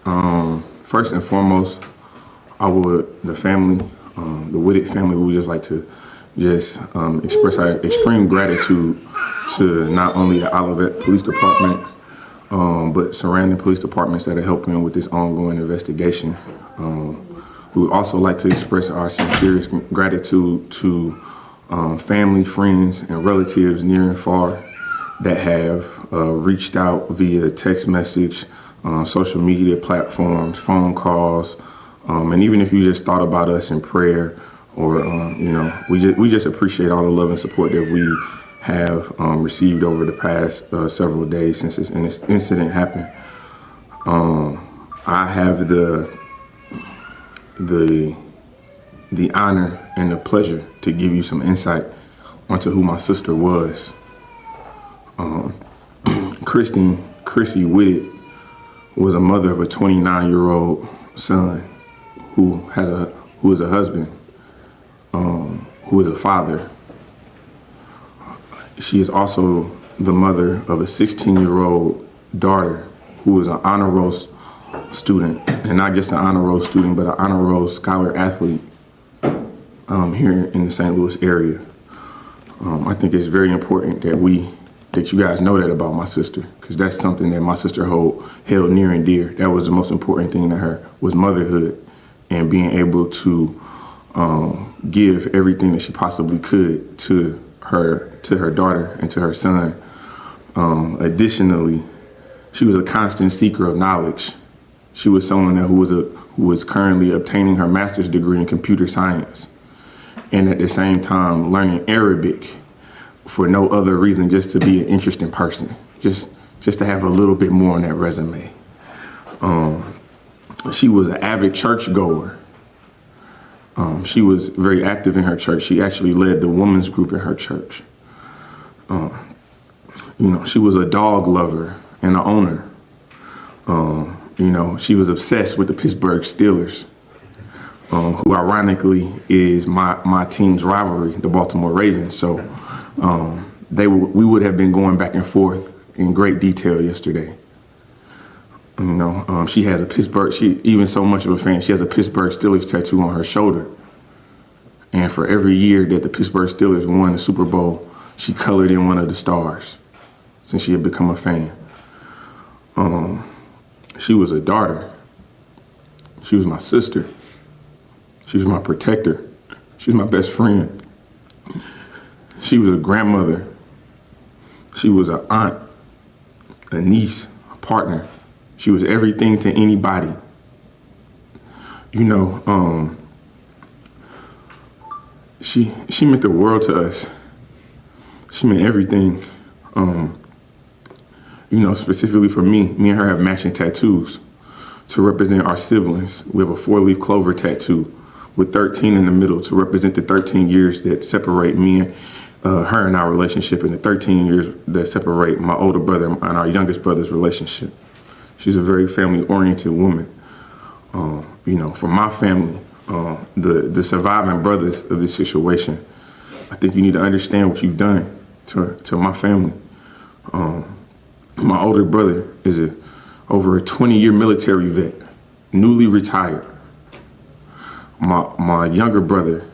First and foremost, the family, the Whitted family, we would just like to express our extreme gratitude to not only the Olivet Police Department, but surrounding police departments that are helping with this ongoing investigation. We would also like to express our sincerest gratitude to family, friends, and relatives near and far that have reached out via text message, social media platforms, phone calls, and even if you just thought about us in prayer, or we just appreciate all the love and support that we have received over the past several days since this incident happened. I have the honor and the pleasure to give you some insight onto who my sister was. Chrissy Whitted was a mother of a 29-year-old son who is a husband, who is a father. She is also the mother of a 16-year-old daughter who is an honor roll student, and not just an honor roll student, but an honor roll scholar athlete here in the St. Louis area. I think it's very important that you guys know that about my sister, because that's something that my sister held near and dear. That was the most important thing to her, was motherhood and being able to give everything that she possibly could to her daughter and to her son. Additionally, she was a constant seeker of knowledge. She was someone who was currently obtaining her master's degree in computer science, and at the same time learning Arabic for no other reason, just to be an interesting person, just to have a little bit more on that resume. She was an avid churchgoer. She was very active in her church. She actually led the women's group in her church. She was a dog lover and an owner. She was obsessed with the Pittsburgh Steelers, who ironically is my team's rivalry, the Baltimore Ravens. So we would have been going back and forth in great detail yesterday. She has a even so much of a fan, she has a Pittsburgh Steelers tattoo on her shoulder. And for every year that the Pittsburgh Steelers won the Super Bowl, she colored in one of the stars since she had become a fan. She was a daughter. She was my sister. She was my protector. She was my best friend. She was a grandmother. She was an aunt, a niece, a partner. She was everything to anybody. She meant the world to us. She meant everything. Specifically for me and her have matching tattoos to represent our siblings. We have a 4-leaf clover tattoo with 13 in the middle to represent the 13 years that separate me and her and our relationship, and the 13 years that separate my older brother and our youngest brother's relationship. She's a very family-oriented woman. For my family, the surviving brothers of this situation, I think you need to understand what you've done to my family. My older brother is over a 20-year military vet, newly retired. My younger brother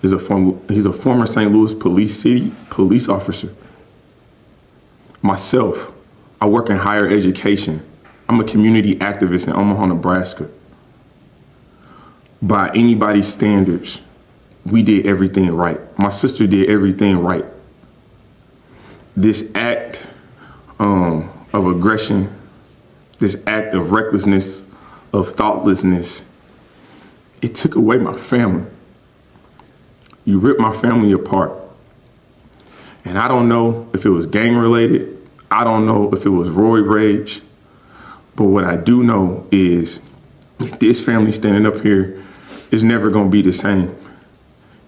is a former St. Louis police officer. Myself, I work in higher education. I'm a community activist in Omaha, Nebraska. By anybody's standards, we did everything right. My sister did everything right. This act of aggression, this act of recklessness, of thoughtlessness, it took away my family. You ripped my family apart. And I don't know if it was gang related. I don't know if it was roid rage. But what I do know is this family standing up here is never going to be the same.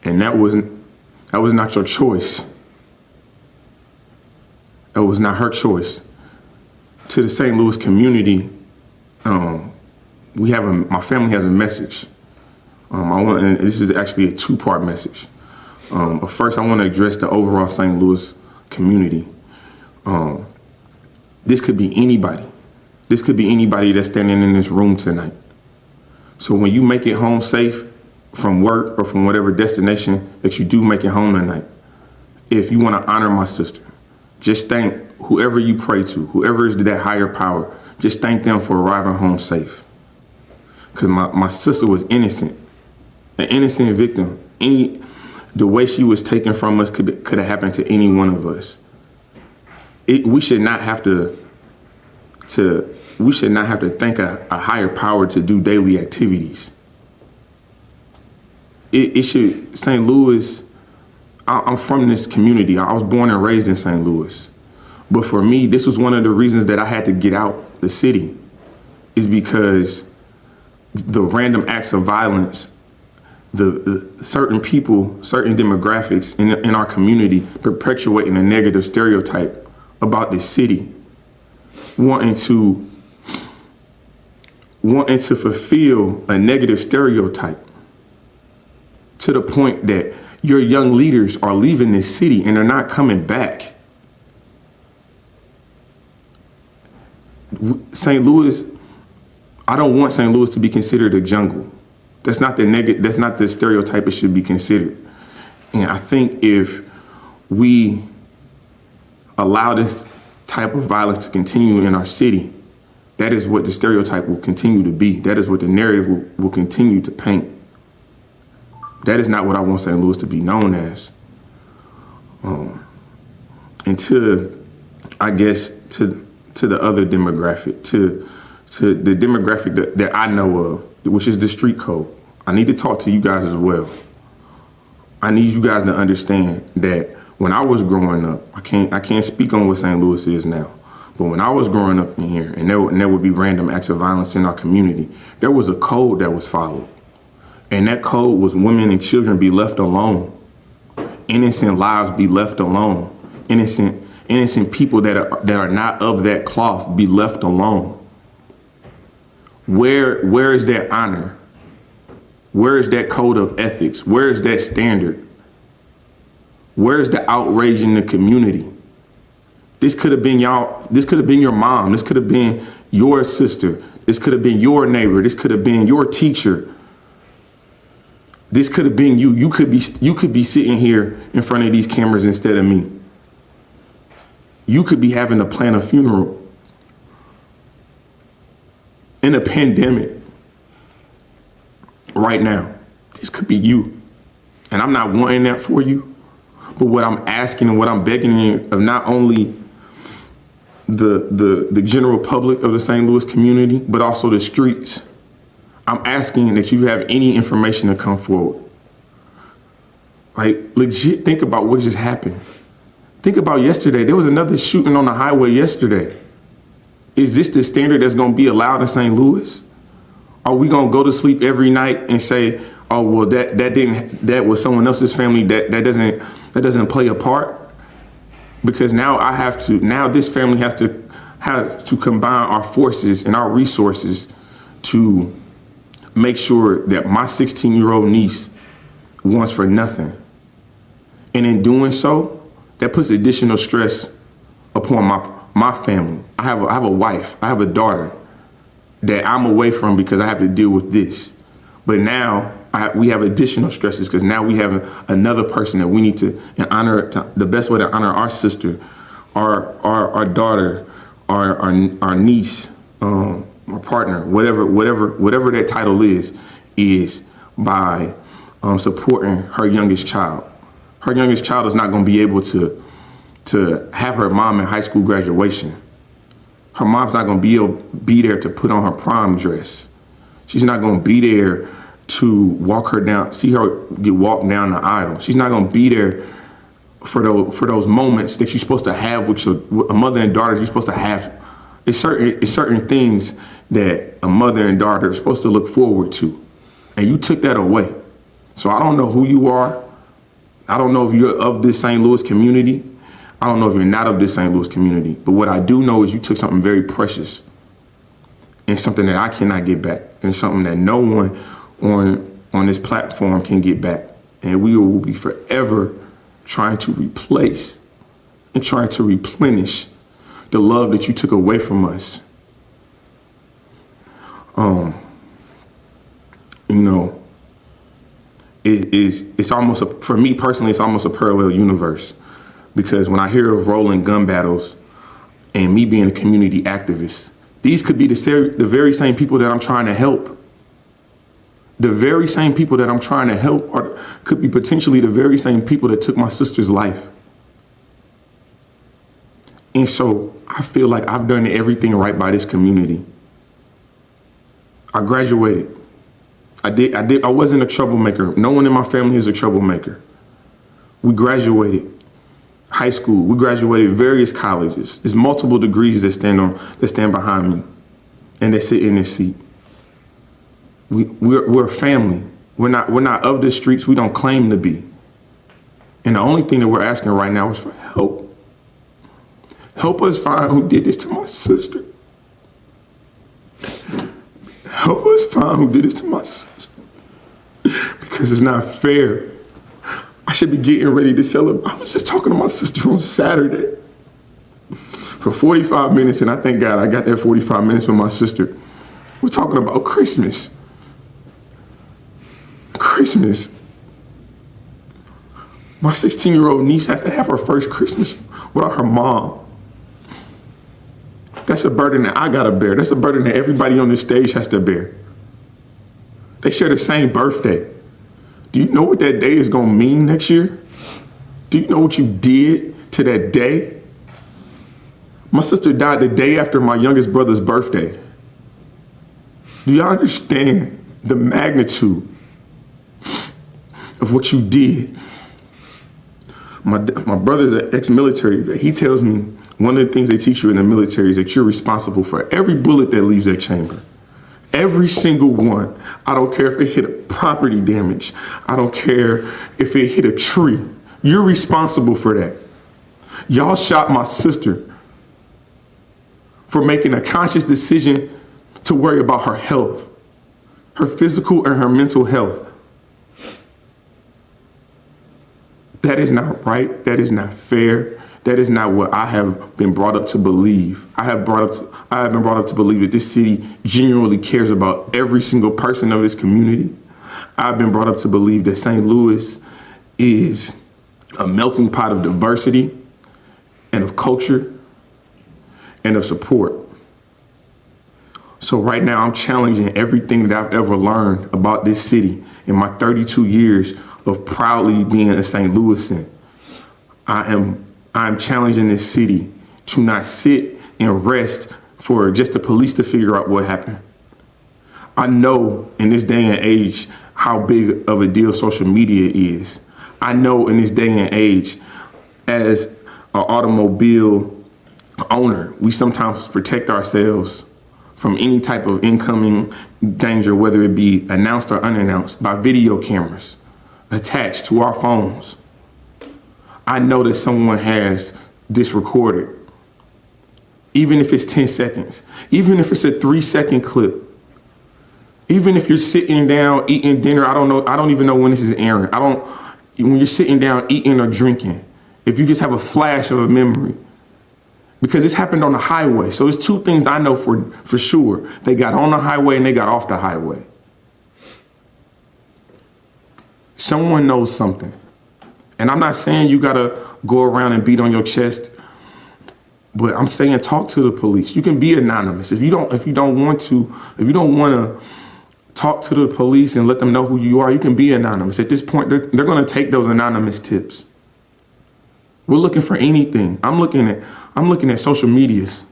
And that was not your choice. That was not her choice. To the St. Louis community, my family has a message. And this is actually a 2-part message. First, I want to address the overall St. Louis community. This could be anybody. This could be anybody that's standing in this room tonight. So when you make it home safe from work or from whatever destination that you do make it home tonight, if you want to honor my sister, just thank whoever you pray to, whoever is that higher power, just thank them for arriving home safe. Because my sister was innocent, an innocent victim. The way she was taken from us could have happened to any one of us. We should not have to thank a higher power to do daily activities. It should, St. Louis, I'm from this community. I was born and raised in St. Louis. But for me, this was one of the reasons that I had to get out the city, is because the random acts of violence, the certain people, certain demographics in our community perpetuating a negative stereotype about this city, wanting to fulfill a negative stereotype to the point that your young leaders are leaving this city and they're not coming back. St. Louis, I don't want St. Louis to be considered a jungle. That's not the stereotype it should be considered. And I think if we allow this type of violence to continue in our city, that is what the stereotype will continue to be. That is what the narrative will continue to paint. That is not what I want St. Louis to be known as. And to the other demographic, to the demographic that I know of, which is the street code, I need to talk to you guys as well. I need you guys to understand that when I was growing up, I can't speak on what St. Louis is now, but when I was growing up in here, and there would be random acts of violence in our community, there was a code that was followed. And that code was women and children be left alone. Innocent lives be left alone. Innocent people that are not of that cloth be left alone. Where is that honor? Where is that code of ethics? Where is that standard? Where is the outrage in the community? This could have been y'all. This could have been your mom. This could have been your sister. This could have been your neighbor. This could have been your teacher. This could have been you. You could be sitting here in front of these cameras instead of me. You could be having to plan a funeral in a pandemic right now. This could be you. And I'm not wanting that for you, but what I'm asking and what I'm begging of not only the general public of the St. Louis community, but also the streets, I'm asking that you have any information to come forward. Like, legit think about what just happened. Think about yesterday. There was another shooting on the highway yesterday. Is this the standard that's going to be allowed in St. Louis? Are we going to go to sleep every night and say, oh, well, that was someone else's family, that doesn't play a part? Because now this family has to combine our forces and our resources to make sure that my 16-year-old niece wants for nothing. And in doing so, that puts additional stress upon my family. I have a wife, I have a daughter that I'm away from because I have to deal with this. But now we have additional stresses because now we have another person that we need to honor. The best way to honor our sister, our daughter, our niece, our partner, whatever that title is by supporting her youngest child. Her youngest child is not going to be able to have her mom in high school graduation. Her mom's not going to be there to put on her prom dress. She's not going to be there to walk her down, see her get walked down the aisle. She's not going to be there for those moments that you're supposed to have with a mother and daughter. You're supposed to have. It's certain things that a mother and daughter are supposed to look forward to, and you took that away. So I don't know who you are. I don't know if you're of this St. Louis community. I don't know if you're not of this St. Louis community. But what I do know is you took something very precious and something that I cannot get back, and something that no one on this platform can get back. And we will be forever trying to replace and trying to replenish the love that you took away from us. Um, you know, it's almost for me personally, it's almost a parallel universe, because when I hear of rolling gun battles and me being a community activist, these could be the very same people that I'm trying to help. The very same people that I'm trying to help could be potentially the very same people that took my sister's life. And so I feel like I've done everything right by this community. I graduated. I wasn't a troublemaker. No one in my family is a troublemaker. We graduated high school. We graduated various colleges. There's multiple degrees that stand behind me and that sit in this seat. We're a family. We're not of the streets. We don't claim to be. And the only thing that we're asking right now is for help. Help us find who did this to my sister. Help us find who did this to my sister. Because it's not fair. I should be getting ready to celebrate. I was just talking to my sister on Saturday for 45 minutes, and I thank God I got that 45 minutes with my sister. We're talking about Christmas. Christmas. My 16-year-old niece has to have her first Christmas without her mom. That's a burden that I gotta bear. That's a burden that everybody on this stage has to bear. They share the same birthday. Do you know what that day is gonna mean next year? Do you know what you did to that day? My sister died the day after my youngest brother's birthday. Do you understand the magnitude of what you did? My brother's an ex-military vet. He tells me one of the things they teach you in the military is that you're responsible for every bullet that leaves that chamber. Every single one. I don't care if it hit a property damage. I don't care if it hit a tree. You're responsible for that. Y'all shot my sister for making a conscious decision to worry about her health, her physical and her mental health. That is not right. That is not fair. That is not what I have been brought up to believe. I have been brought up to believe that this city genuinely cares about every single person of this community. I've been brought up to believe that St. Louis is a melting pot of diversity and of culture and of support. So right now I'm challenging everything that I've ever learned about this city in my 32 years of proudly being a St. Louisan. I'm challenging this city to not sit and rest for just the police to figure out what happened. I know in this day and age how big of a deal social media is. I know in this day and age, as an automobile owner, we sometimes protect ourselves from any type of incoming danger, whether it be announced or unannounced, by video cameras attached to our phones. I know that someone has this recorded, even if it's 10 seconds, even if it's a 3-second clip, even if you're sitting down eating dinner. I don't even know when this is airing. When you're sitting down eating or drinking, if you just have a flash of a memory, because this happened on the highway. So there's two things I know for sure. They got on the highway and they got off the highway. Someone knows something. And I'm not saying you gotta go around and beat on your chest, but I'm saying talk to the police. You can be anonymous. If you don't want to talk to the police and let them know who you are, you can be anonymous. At this point, they're gonna take those anonymous tips. We're looking for anything. I'm looking at social medias,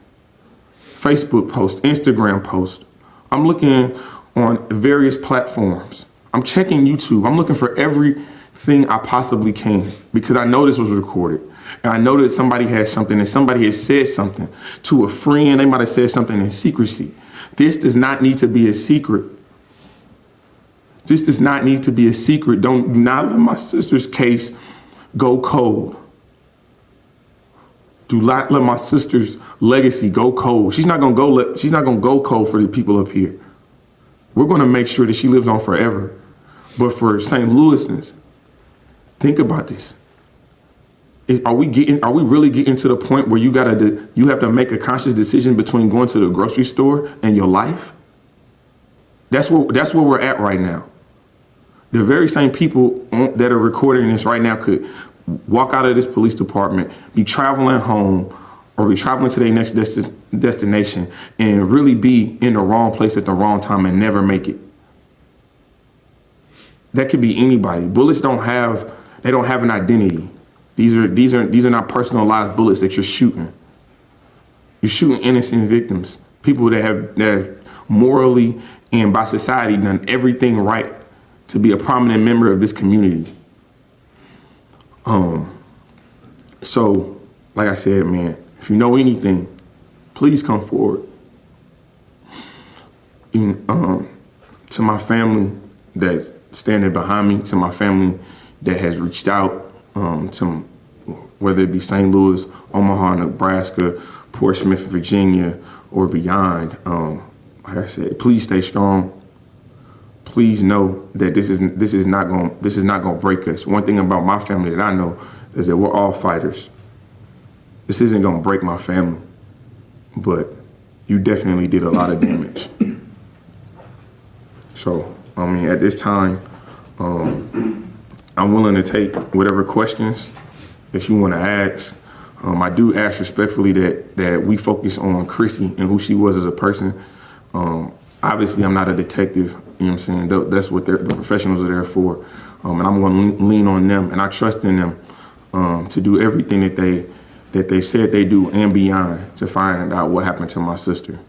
Facebook posts, Instagram posts. I'm looking on various platforms. I'm checking YouTube. I'm looking for everything I possibly can, because I know this was recorded. And I know that somebody has something, and somebody has said something to a friend. They might have said something in secrecy. This does not need to be a secret. This does not need to be a secret. Do not let my sister's case go cold. Do not let my sister's legacy go cold. She's not gonna go cold for the people up here. We're gonna make sure that she lives on forever. But for St. Louisans, think about this. Are we really getting to the point where you have to make a conscious decision between going to the grocery store and your life? That's where we're at right now. The very same people that are recording this right now could walk out of this police department, be traveling home, or be traveling to their next destination and really be in the wrong place at the wrong time and never make it. That could be anybody. Bullets don't have an identity. These are not personalized bullets that you're shooting. You're shooting innocent victims, people that have morally and by society done everything right to be a prominent member of this community. So, like I said, man, if you know anything, please come forward. To my family that's standing behind me, to my family that has reached out, to whether it be St. Louis, Omaha, Nebraska, Portsmouth, Virginia, or beyond. Like I said, please stay strong. Please know that this is not gonna break us. One thing about my family that I know is that we're all fighters. This isn't gonna break my family, but you definitely did a lot of damage. So, I mean, at this time, I'm willing to take whatever questions that you want to ask. I do ask respectfully that we focus on Chrissy and who she was as a person. Obviously, I'm not a detective, you know what I'm saying? That's what the professionals are there for. And I'm going to lean on them, and I trust in them to do everything that they said they do and beyond to find out what happened to my sister.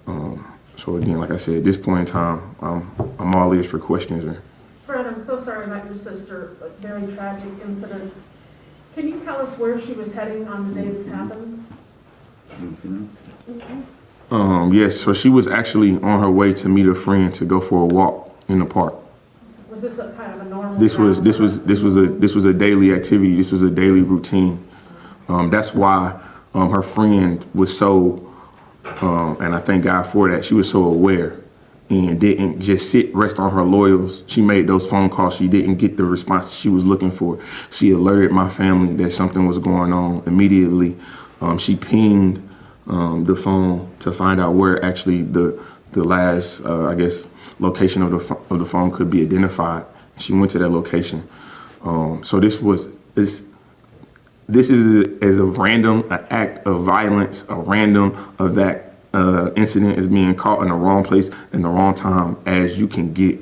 So again, like I said, at this point in time, I'm all ears for questions. Fred, I'm so sorry about your sister, a very tragic incident. Can you tell us where she was heading on the day this happened? Yes, so she was actually on her way to meet a friend to go for a walk in the park. Was this a kind of a normal? This was a daily activity. This was a daily routine. That's why her friend was so, and I thank God for that. She was so aware and didn't just rest on her laurels. She made those phone calls. She didn't get the response she was looking for. She alerted my family that something was going on immediately. She pinged the phone to find out where actually the last, I guess, location of the phone could be identified. She went to that location. So this is as a random act of violence, a random of that incident is being caught in the wrong place in the wrong time as you can get.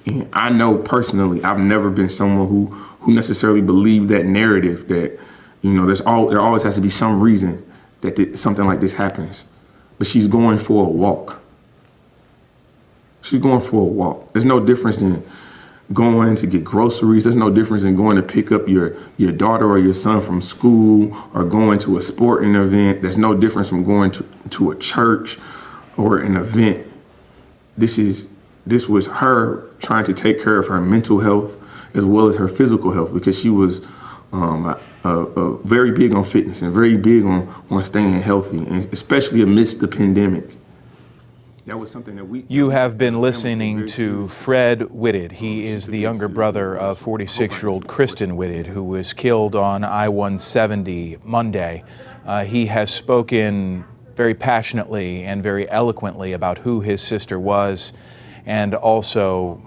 And I know personally, I've never been someone who necessarily believed that narrative that, you know, there always has to be some reason that something like this happens. But she's going for a walk. She's going for a walk. There's no difference in going to get groceries. There's no difference in going to pick up your daughter or your son from school or going to a sporting event. There's no difference from going to a church or an event. This was her trying to take care of her mental health as well as her physical health, because she was very big on fitness and very big on staying healthy, and especially amidst the pandemic. That was something that You have been listening to Fred Whitted. He is the younger brother of 46-year-old Kristen Whitted, who was killed on I-170 Monday. He has spoken very passionately and very eloquently about who his sister was, and also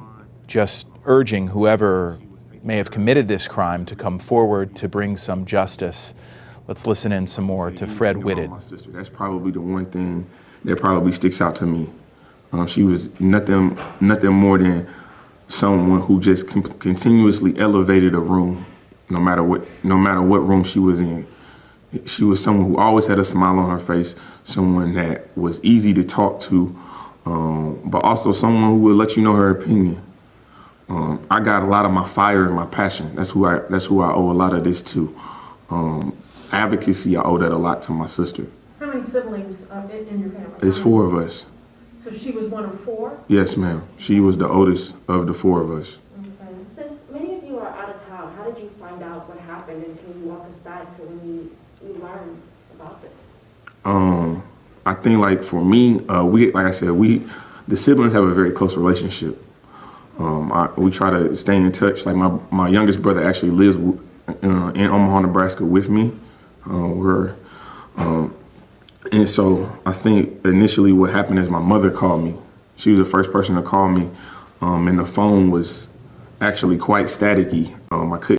just urging whoever may have committed this crime to come forward to bring some justice. Let's listen in some more to Fred Whitted. That's probably the one thing that probably sticks out to me. She was nothing more than someone who just continuously elevated a room, no matter what room she was in. She was someone who always had a smile on her face, someone that was easy to talk to, but also someone who would let you know her opinion. I got a lot of my fire and my passion. That's who I owe a lot of this to. Advocacy, I owe that a lot to my sister. How many siblings in your family? There's 4 of us. So she was one of 4? Yes, ma'am. She was the oldest of the 4 of us. Okay. Since many of you are out of town, how did you find out what happened, and can you walk us back to when you learned about this? I think, like, for me, the siblings have a very close relationship. We try to stay in touch. Like my youngest brother actually lives in Omaha, Nebraska with me. And so I think initially what happened is my mother called me She was the first person to call me, and the phone was actually quite staticky. I couldn't